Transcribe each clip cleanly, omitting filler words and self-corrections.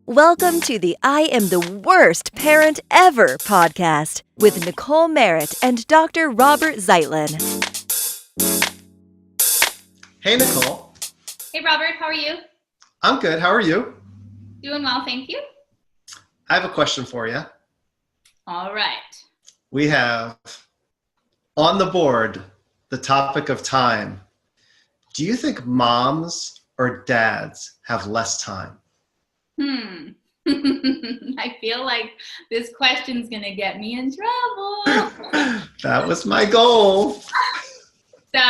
Welcome to the I Am the Worst Parent Ever podcast with Nicole Merritt and Dr. Robert Zeitlin. Hey, Nicole. Hey, Robert. How are you? I'm good. How are you? Doing well, thank you. I have a question for you. All right. We have on the board the topic of time. Do you think moms or dads have less time? I feel like this question's going to get me in trouble. That was my goal. So,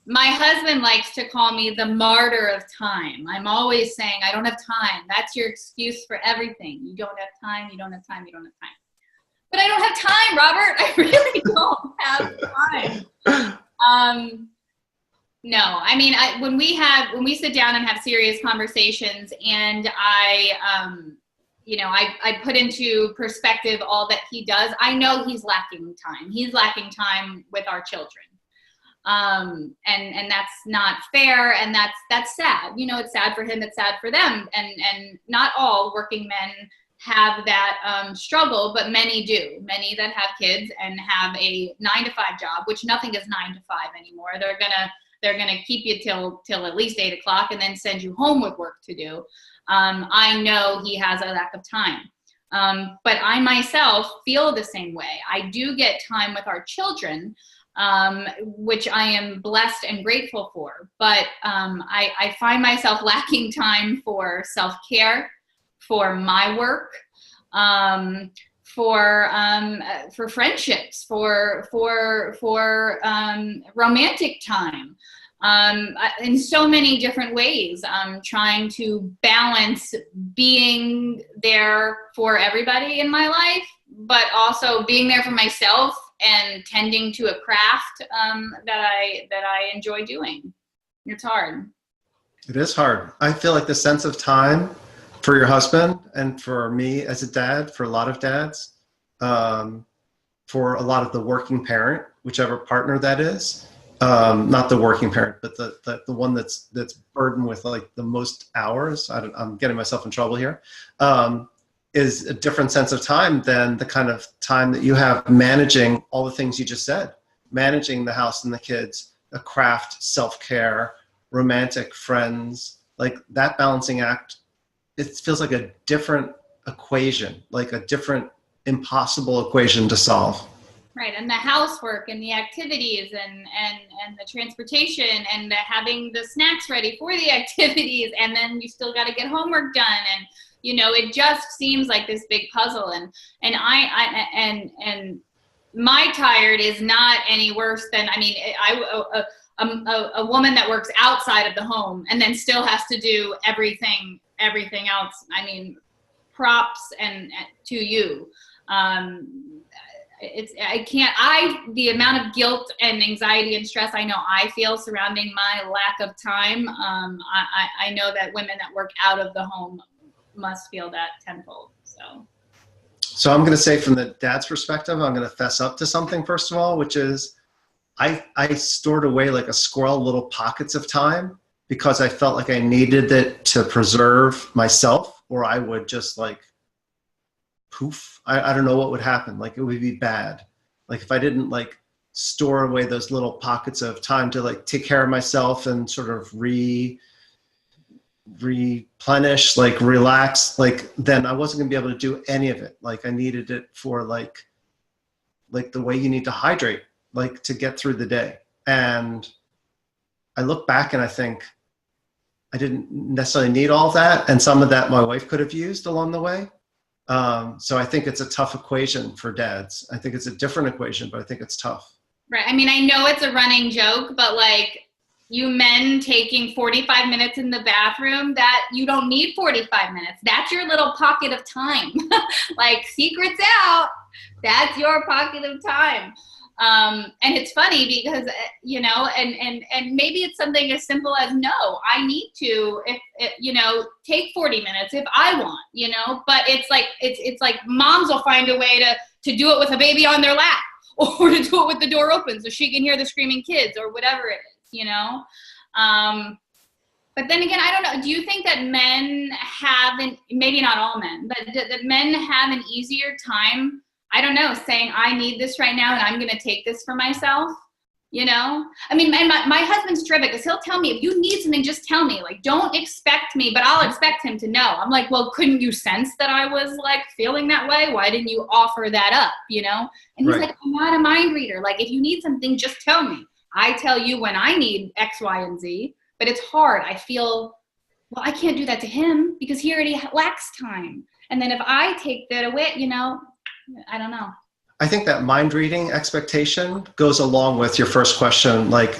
my husband likes to call me the martyr of time. I'm always saying, I don't have time. That's your excuse for everything. You don't have time, you don't have time, you don't have time. But I don't have time, Robert. I really don't have time. No, I mean, when we sit down and have serious conversations, and I put into perspective all that he does, I know he's lacking time. He's lacking time with our children. And that's not fair, and that's sad. You know, it's sad for him, it's sad for them, and not all working men have that struggle, but many do. Many that have kids and have a 9-to-5 job, which nothing is 9 to 5 anymore. They're gonna keep you till at least 8 o'clock and then send you home with work to do. I know he has a lack of time. But I myself feel the same way. I do get time with our children, which I am blessed and grateful for. But I find myself lacking time for self-care, for my work, for friendships, for romantic time, in so many different ways. I'm trying to balance being there for everybody in my life, but also being there for myself and tending to a craft that I enjoy doing. It's hard. It is hard. I feel like the sense of time for your husband and for me as a dad, for a lot of dads, for a lot of the working parent, whichever partner that is, not the working parent, but the one that's burdened with like the most hours. I'm getting myself in trouble here. Is a different sense of time than the kind of time that you have managing all the things you just said, managing the house and the kids, the craft, self-care, romantic friends, like that balancing act. It feels like a different equation, like a different impossible equation to solve. Right, and the housework and the activities and the transportation and having the snacks ready for the activities, and then you still got to get homework done, and you know, it just seems like this big puzzle. And my tired is not any worse than, I mean, a woman that works outside of the home and then still has to do everything else. I mean, props and to you. The amount of guilt and anxiety and stress I know I feel surrounding my lack of time. I know that women that work out of the home must feel that tenfold. So I'm going to say, from the dad's perspective, I'm going to fess up to something first of all, which is I stored away like a squirrel little pockets of time because I felt like I needed it to preserve myself, or I would just like poof. I don't know what would happen. Like it would be bad. Like if I didn't like store away those little pockets of time to like take care of myself and sort of replenish, like relax, like then I wasn't gonna be able to do any of it. Like I needed it for like the way you need to hydrate, like to get through the day. And I look back and I think I didn't necessarily need all that, and some of that my wife could have used along the way. So I think it's a tough equation for dads. I think it's a different equation, but I think it's tough. Right. I mean, I know it's a running joke, but like you men taking 45 minutes in the bathroom, that you don't need 45 minutes. That's your little pocket of time. Like secrets out, that's your pocket of time. And it's funny because, you know, and maybe it's something as simple as, no, I need to, take 40 minutes if I want, you know, but it's like moms will find a way to do it with a baby on their lap, or to do it with the door open so she can hear the screaming kids or whatever it is, you know? But then again, I don't know. Do you think that men have, maybe not all men, but that men have an easier time, I don't know, saying, I need this right now and I'm going to take this for myself? You know, I mean, my husband's terrific because he'll tell me, if you need something, just tell me. Like, don't expect me, but I'll expect him to know. I'm like, well, couldn't you sense that I was like feeling that way? Why didn't you offer that up? You know? And he's like, I'm not a mind reader. Like, if you need something, just tell me. I tell you when I need X, Y, and Z, but it's hard. I feel, well, I can't do that to him because he already lacks time. And then if I take that away, you know, I don't know. I think that mind reading expectation goes along with your first question. Like,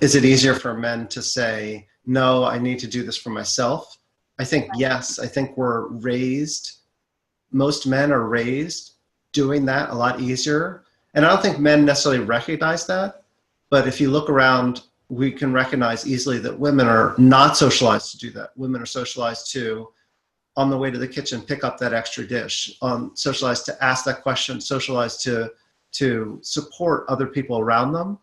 is it easier for men to say, no, I need to do this for myself? I think, yes, I think most men are raised doing that a lot easier. And I don't think men necessarily recognize that. But if you look around, we can recognize easily that women are not socialized to do that. Women are socialized to, on the way to the kitchen, pick up that extra dish, socialized to ask that question, socialized to support other people around them,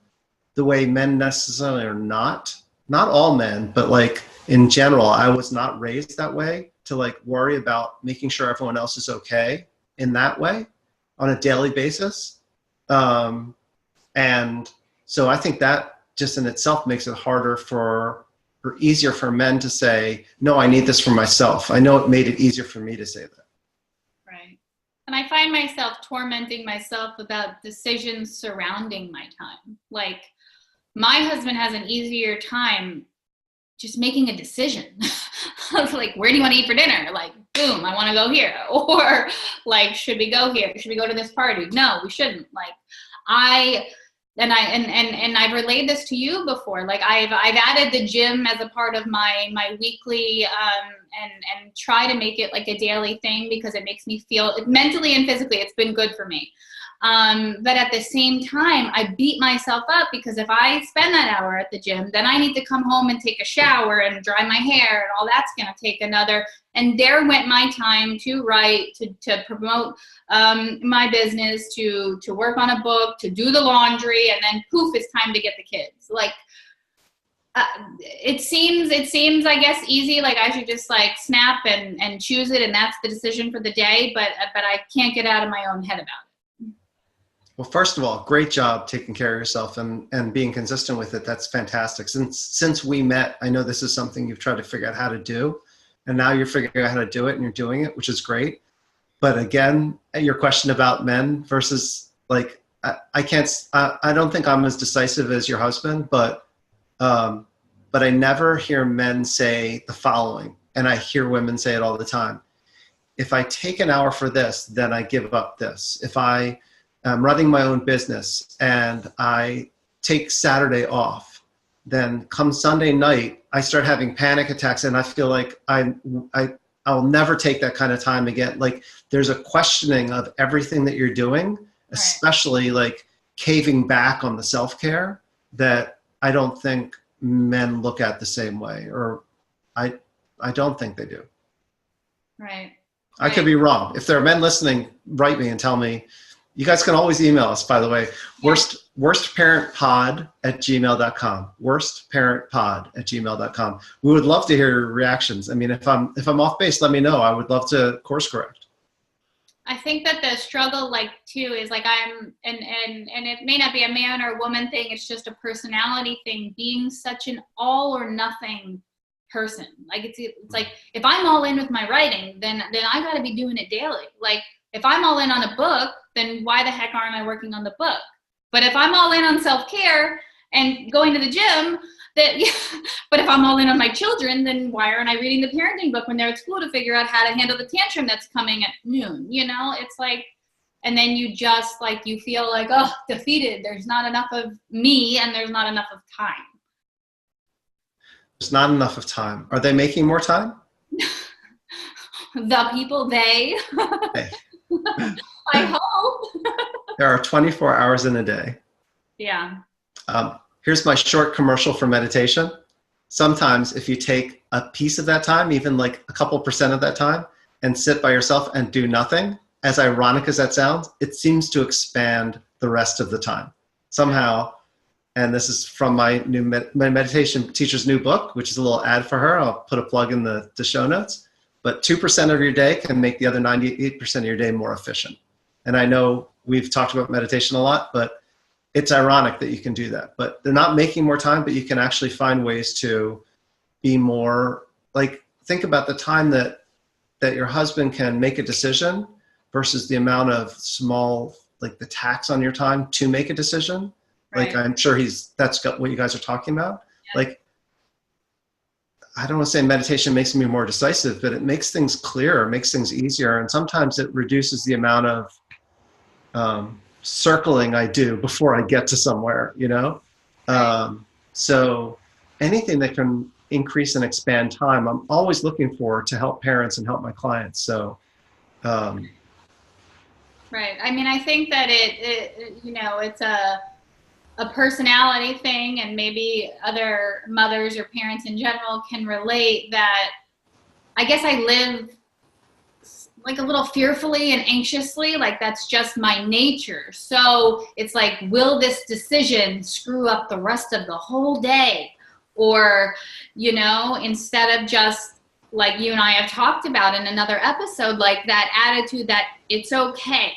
the way men necessarily are not all men, but like in general, I was not raised that way, to like worry about making sure everyone else is okay in that way on a daily basis. And so I think that just in itself makes it harder or easier for men to say, no, I need this for myself. I know it made it easier for me to say that. Right. And I find myself tormenting myself about decisions surrounding my time. Like, my husband has an easier time just making a decision of like, where do you want to eat for dinner? Like, boom, I want to go here. Or like, should we go here? Should we go to this party? No, we shouldn't. Like, I've relayed this to you before. Like, I've added the gym as a part of my weekly and try to make it like a daily thing because it makes me feel mentally and physically, it's been good for me. But at the same time, I beat myself up because if I spend that hour at the gym, then I need to come home and take a shower and dry my hair, and all that's going to take another. And there went my time to write, to promote my business, to work on a book, to do the laundry, and then poof, it's time to get the kids. Like, it seems, I guess, easy. Like, I should just like snap and choose it, and that's the decision for the day. But I can't get out of my own head about it. Well, first of all, great job taking care of yourself and being consistent with it. That's fantastic. Since we met, I know this is something you've tried to figure out how to do, and now you're figuring out how to do it and you're doing it, which is great. But again, your question about men versus like, I don't think I'm as decisive as your husband, but I never hear men say the following, and I hear women say it all the time. If I take an hour for this, then I give up this. If I'm running my own business and I take Saturday off, then come Sunday night, I start having panic attacks and I feel like I'll never take that kind of time again. Like, there's a questioning of everything that you're doing, especially like caving back on the self-care that I don't think men look at the same way, or I don't think they do. Right. I could be wrong. If there are men listening, write me and tell me. You guys can always email us, by the way, worstparentpod@gmail.com, worstparentpod@gmail.com. We would love to hear your reactions. I mean, if I'm off base, let me know. I would love to course correct. I think that the struggle, like, too, is like and it may not be a man or woman thing. It's just a personality thing, being such an all or nothing person. Like, it's like, if I'm all in with my writing, then I got to be doing it daily. Like, if I'm all in on a book, then why the heck aren't I working on the book? But if I'm all in on self-care and going to the gym, but if I'm all in on my children, then why aren't I reading the parenting book when they're at school to figure out how to handle the tantrum that's coming at noon? You know, it's like, and then you just like, you feel like, oh, defeated. There's not enough of me and there's not enough of time. There's not enough of time. Are they making more time? The people, they. Hey. I hope. There are 24 hours in a day. Yeah. Here's my short commercial for meditation. Sometimes if you take a piece of that time, even like a couple % of that time, and sit by yourself and do nothing, as ironic as that sounds, it seems to expand the rest of the time somehow. and this is from my my meditation teacher's new book, which is a little ad for her. I'll put a plug in the show notes. But 2% of your day can make the other 98% of your day more efficient. And I know we've talked about meditation a lot, but it's ironic that you can do that. But they're not making more time, but you can actually find ways to be more, like, think about the time that your husband can make a decision versus the amount of small, like the tax on your time to make a decision. Right. Like, I'm sure that's what you guys are talking about. Yeah. Like, I don't want to say meditation makes me more decisive, but it makes things clearer, makes things easier. And sometimes it reduces the amount of circling I do before I get to somewhere, you know? Right. So anything that can increase and expand time, I'm always looking for to help parents and help my clients. So, right. I mean, I think that it you know, it's a personality thing, and maybe other mothers or parents in general can relate that I guess I live like a little fearfully and anxiously, like that's just my nature. So it's like, will this decision screw up the rest of the whole day? Or, you know, instead of just like you and I have talked about in another episode, like that attitude that it's okay.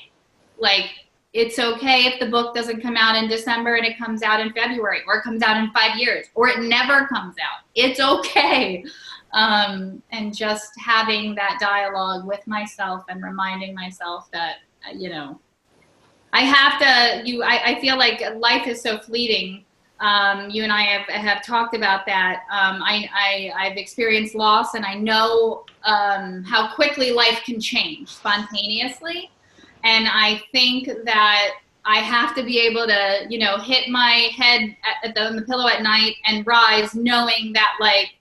Like, it's okay if the book doesn't come out in December and it comes out in February, or it comes out in 5 years, or it never comes out. It's okay. And just having that dialogue with myself and reminding myself that, you know, I feel like life is so fleeting. You and I have talked about that. I've experienced loss, and I know how quickly life can change spontaneously. And I think that I have to be able to, you know, hit my head on the pillow at night and rise knowing that, like,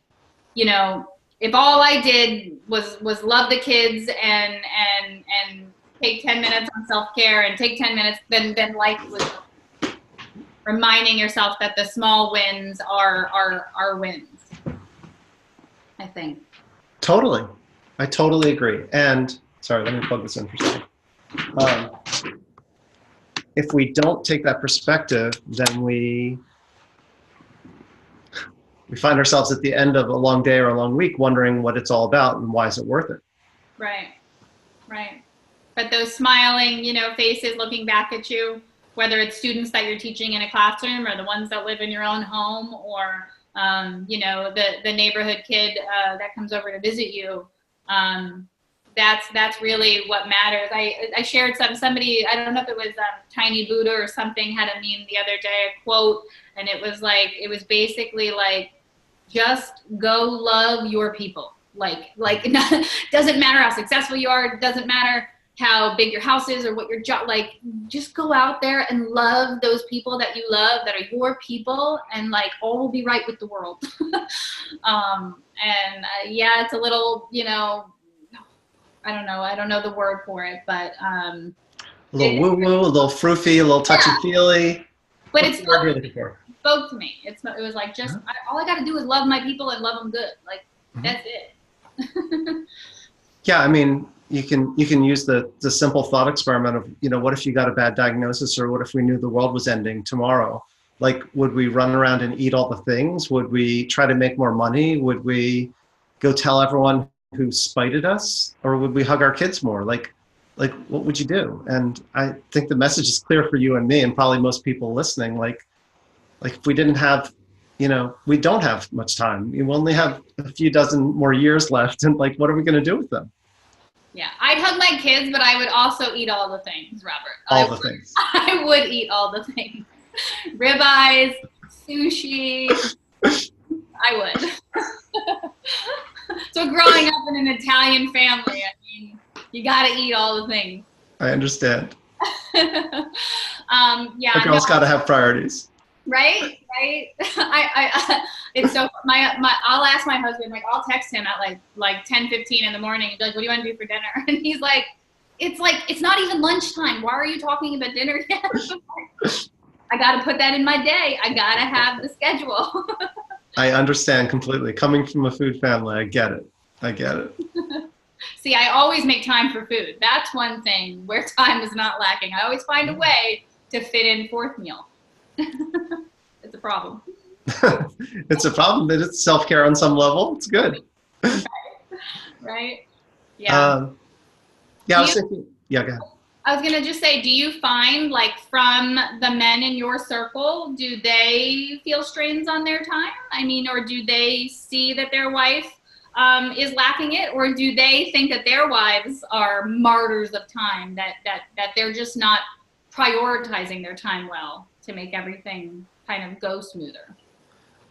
you know, if all I did was love the kids and take 10 minutes on self-care and take 10 minutes, then life was reminding yourself that the small wins are wins, I think. Totally. I totally agree. And sorry, let me plug this in for a second. If we don't take that perspective, then we find ourselves at the end of a long day or a long week wondering what it's all about and why is it worth it. Right. But those smiling, you know, faces looking back at you, whether it's students that you're teaching in a classroom or the ones that live in your own home, or you know, the neighborhood kid that comes over to visit you, that's really what matters. I shared somebody, I don't know if it was Tiny Buddha or something, had a meme the other day, a quote, and it was basically like, just go love your people. Like doesn't matter how successful you are, it doesn't matter how big your house is or what your job, like, just go out there and love those people that you love, that are your people, and like all will be right with the world. Yeah, it's a little, you know, I don't know the word for it, but a little woo-woo, a little froofy, a little touchy-feely. Yeah. But it spoke to me. It was like, just all I got to do is love my people and love them good. Like, that's it. Yeah, I mean, you can use the simple thought experiment of, you know, what if you got a bad diagnosis, or what if we knew the world was ending tomorrow? Like, would we run around and eat all the things? Would we try to make more money? Would we go tell everyone who spited us, or would we hug our kids more? Like what would you do? And I think the message is clear for you and me, and probably most people listening. Like if we didn't have, you know, we don't have much time. You only have a few dozen more years left, and like, what are we going to do with them? Yeah, I'd hug my kids, but I would also eat all the things, Robert. Things. I would eat all the things. Ribeyes, sushi. I would. So growing up in an Italian family, I mean, you got to eat all the things. I understand. Yeah. A girl's got to have priorities. Right. It's so I'll ask my husband, like, I'll text him at like 10:15 in the morning and be like, what do you want to do for dinner? And he's like, it's not even lunchtime. Why are you talking about dinner yet? I got to put that in my day. I got to have the schedule. I understand completely. Coming from a food family, I get it. See, I always make time for food. That's one thing where time is not lacking. I always find a way to fit in fourth meal. It's a a problem? It's a problem, but it's self-care on some level. It's good. Right? Yeah. Yeah, I was thinking, yeah, go ahead. I was going to just say, do you find, like, from the men in your circle, do they feel strains on their time? I mean, or do they see that their wife is lacking it? Or do they think that their wives are martyrs of time, that they're just not prioritizing their time well to make everything kind of go smoother?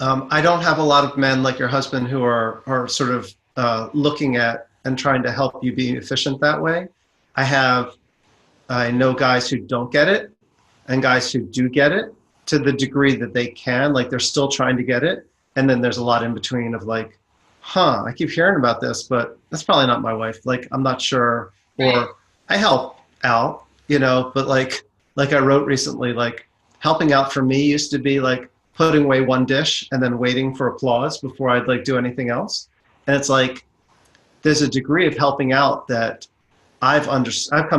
I don't have a lot of men like your husband who are sort of looking at and trying to help you be efficient that way. I know guys who don't get it and guys who do get it to the degree that they can, like they're still trying to get it. And then there's a lot in between of like, I keep hearing about this, but that's probably not my wife. Like, I'm not sure. Right. Or I help out, but like I wrote recently, like helping out for me used to be like putting away one dish and then waiting for applause before I'd like do anything else. And it's like, there's a degree of helping out that I've come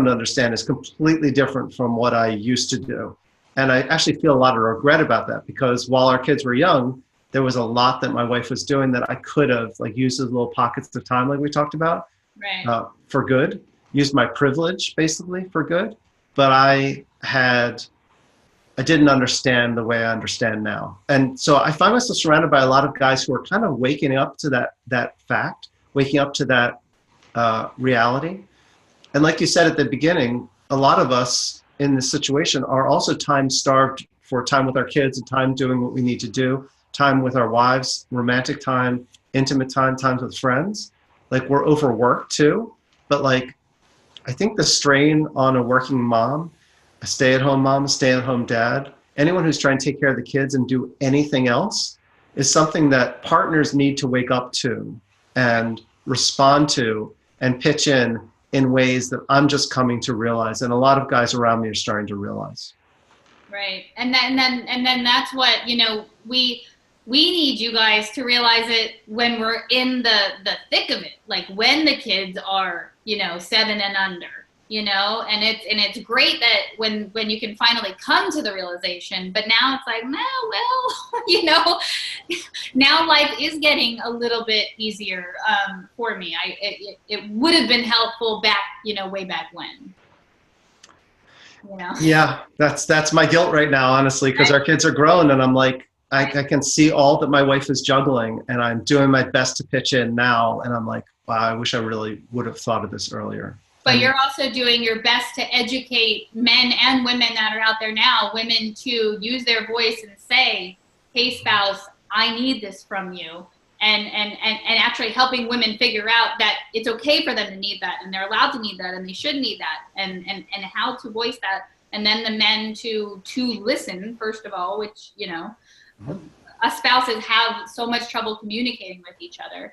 to understand is completely different from what I used to do. And I actually feel a lot of regret about that, because while our kids were young, there was a lot that my wife was doing that I could have like used as little pockets of time, like we talked about, Right. For good, used my privilege basically for good. But I didn't understand the way I understand now. And so I find myself surrounded by a lot of guys who are kind of waking up to that fact, waking up to that reality. And like you said at the beginning, a lot of us in this situation are also time starved for time with our kids and time doing what we need to do, time with our wives, romantic time, intimate time, times with friends. Like we're overworked too. But like, I think the strain on a working mom, a stay-at-home mom, a stay-at-home dad, anyone who's trying to take care of the kids and do anything else is something that partners need to wake up to and respond to and pitch in ways that I'm just coming to realize, and a lot of guys around me are starting to realize. Right. And then that's what, we need you guys to realize it when we're in the thick of it, like when the kids are, 7 and under, and it's great that when you can finally come to the realization, but now it's like, now life is getting a little bit easier for me. It would have been helpful back, way back when. Yeah, that's my guilt right now, honestly, because our kids are grown and I'm like, I can see all that my wife is juggling and I'm doing my best to pitch in now. And I'm like, wow, I wish I really would have thought of this earlier. But you're also doing your best to educate men and women that are out there now, women to use their voice and say, hey, spouse, I need this from you. And actually helping women figure out that it's okay for them to need that, and they're allowed to need that, and they should need that, and how to voice that. And then the men to listen, first of all, which, us spouses have so much trouble communicating with each other,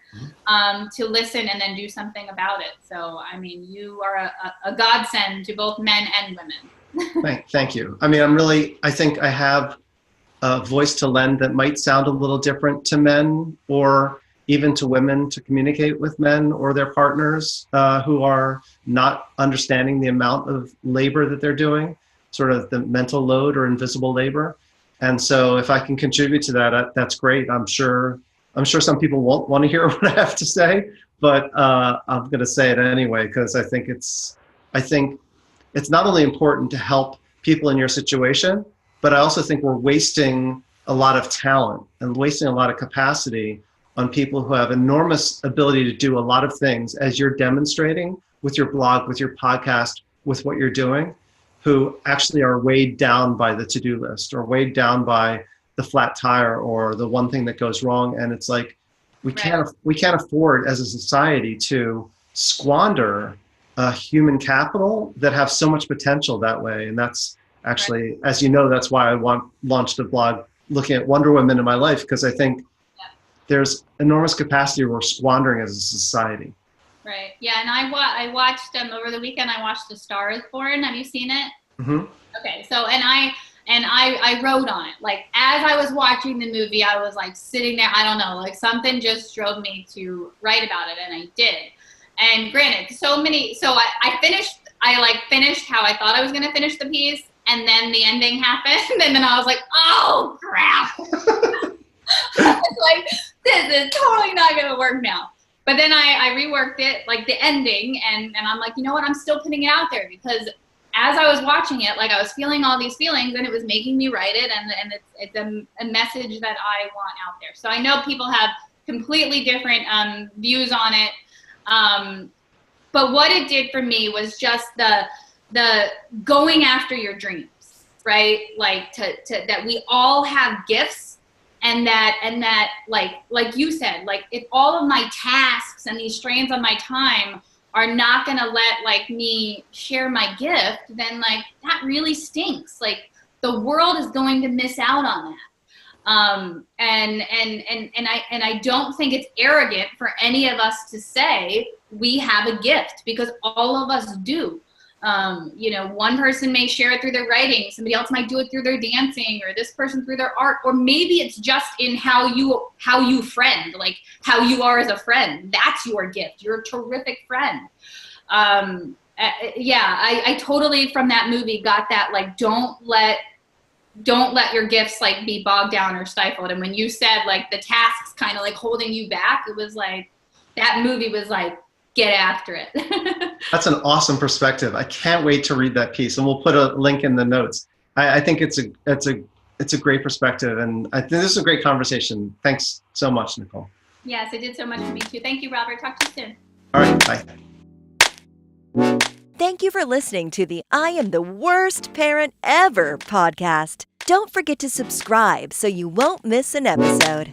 to listen and then do something about it. So, I mean, you are a godsend to both men and women. Thank you. I mean, I think I have a voice to lend that might sound a little different to men or even to women to communicate with men or their partners who are not understanding the amount of labor that they're doing, sort of the mental load or invisible labor. And so if I can contribute to that, that's great. I'm sure some people won't want to hear what I have to say, but I'm going to say it anyway, because I think it's not only important to help people in your situation, but I also think we're wasting a lot of talent and wasting a lot of capacity on people who have enormous ability to do a lot of things, as you're demonstrating with your blog, with your podcast, with what you're doing, who actually are weighed down by the to-do list or weighed down by the flat tire or the one thing that goes wrong. And it's like, we can't afford as a society to squander human capital that have so much potential that way. And that's actually, as you know, that's why I launched a blog looking at Wonder Women in my life, because I think there's enormous capacity we're squandering as a society. Right. Yeah. And I watched over the weekend. I watched A Star Is Born. Have you seen it? Mm-hmm. Okay. So and I wrote on it. Like as I was watching the movie, I was like sitting there. I don't know. Like something just drove me to write about it, and I did. And granted, so I finished how I thought I was going to finish the piece. and then the ending happened, and then I was like, oh crap. I was like, this is totally not gonna work now. But then I reworked it, like the ending, and I'm like, you know what, I'm still putting it out there, because as I was watching it, like I was feeling all these feelings, and it was making me write it, and it's a message that I want out there. So I know people have completely different views on it, but what it did for me was just the going after your dreams, right? Like that we all have gifts, and that like you said, like if all of my tasks and these strains on my time are not going to let like me share my gift, then like that really stinks. Like the world is going to miss out on that. And I don't think it's arrogant for any of us to say we have a gift, because all of us do. You know, one person may share it through their writing, somebody else might do it through their dancing, or this person through their art, or maybe it's just in how you friend, like how you are as a friend. That's your gift. You're a terrific friend. Yeah, I totally from that movie got that, like, don't let your gifts like be bogged down or stifled. And when you said like the tasks kind of like holding you back, it was like that movie was like, get after it. That's an awesome perspective. I can't wait to read that piece, and we'll put a link in the notes. I think it's a great perspective, and I think this is a great conversation. Thanks so much, Nicole. Yes, it did so much for me too. Thank you, Robert. Talk to you soon. All right, bye. Thank you for listening to the I Am the Worst Parent Ever podcast. Don't forget to subscribe so you won't miss an episode.